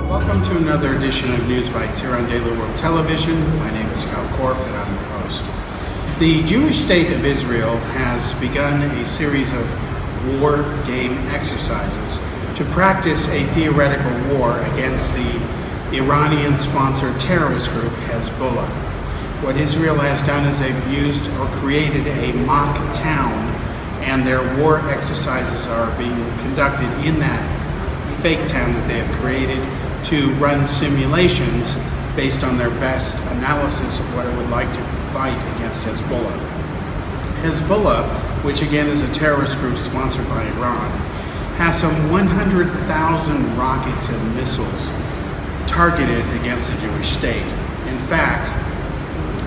Welcome to another edition of News Bites here on Daily World Television. My name is Kal Korff and I'm your host. The Jewish state of Israel has begun a series of war game exercises to practice a theoretical war against the Iranian-sponsored terrorist group Hezbollah. What Israel has done is they've used or created a mock town, and their war exercises are being conducted in that fake town that they have created to run simulations based on their best analysis of what it would like to fight against Hezbollah. Hezbollah, which again is a terrorist group sponsored by Iran, has some 100,000 rockets and missiles targeted against the Jewish state. In fact,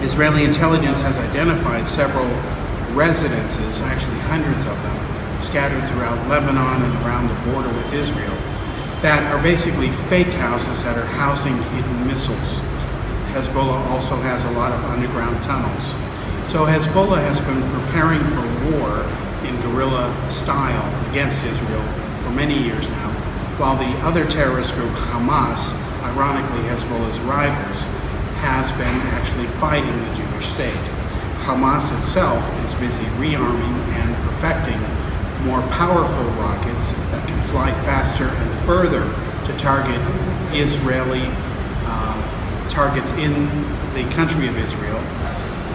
Israeli intelligence has identified several residences, actually hundreds of them, scattered throughout Lebanon and around the border with Israel, that are basically fake houses that are housing hidden missiles. Hezbollah also has a lot of underground tunnels. So Hezbollah has been preparing for war in guerrilla style against Israel for many years now, while the other terrorist group, Hamas, ironically Hezbollah's rivals, has been actually fighting the Jewish state. Hamas itself is busy rearming and perfecting more powerful rockets that can fly faster and further to target Israeli targets in the country of Israel.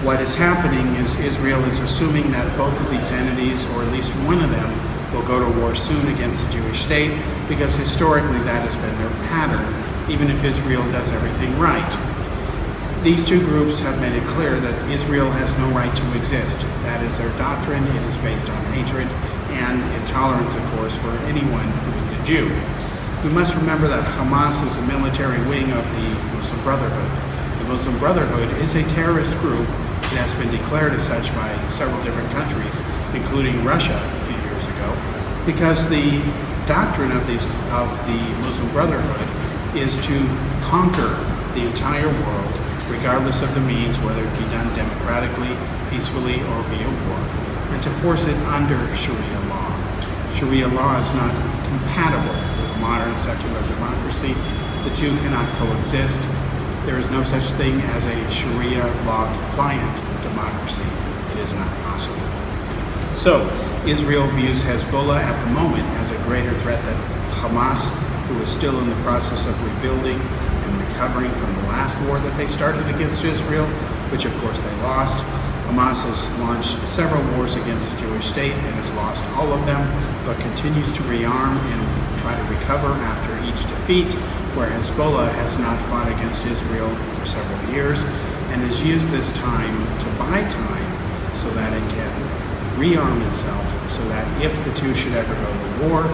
What is happening is Israel is assuming that both of these entities, or at least one of them, will go to war soon against the Jewish state, because historically that has been their pattern, even if Israel does everything right. These two groups have made it clear that Israel has no right to exist. That is their doctrine. It is based on hatred and intolerance, of course, for anyone who is a Jew. We must remember that Hamas is a military wing of the Muslim Brotherhood. The Muslim Brotherhood is a terrorist group. It has been declared as such by several different countries, including Russia a few years ago, because the doctrine of the Muslim Brotherhood is to conquer the entire world, regardless of the means, whether it be done democratically, peacefully, or via war, and to force it under Sharia law. Sharia law is not compatible with modern secular democracy. The two cannot coexist. There is no such thing as a Sharia law compliant democracy. It is not possible. So, Israel views Hezbollah at the moment as a greater threat than Hamas, who is still in the process of rebuilding and recovering from the last war that they started against Israel, which of course they lost. Hamas has launched several wars against the Jewish state and has lost all of them, but continues to rearm and try to recover after each defeat, where Hezbollah has not fought against Israel for several years and has used this time to buy time so that it can rearm itself, so that if the two should ever go to war,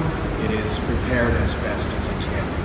it is prepared as best as it can be.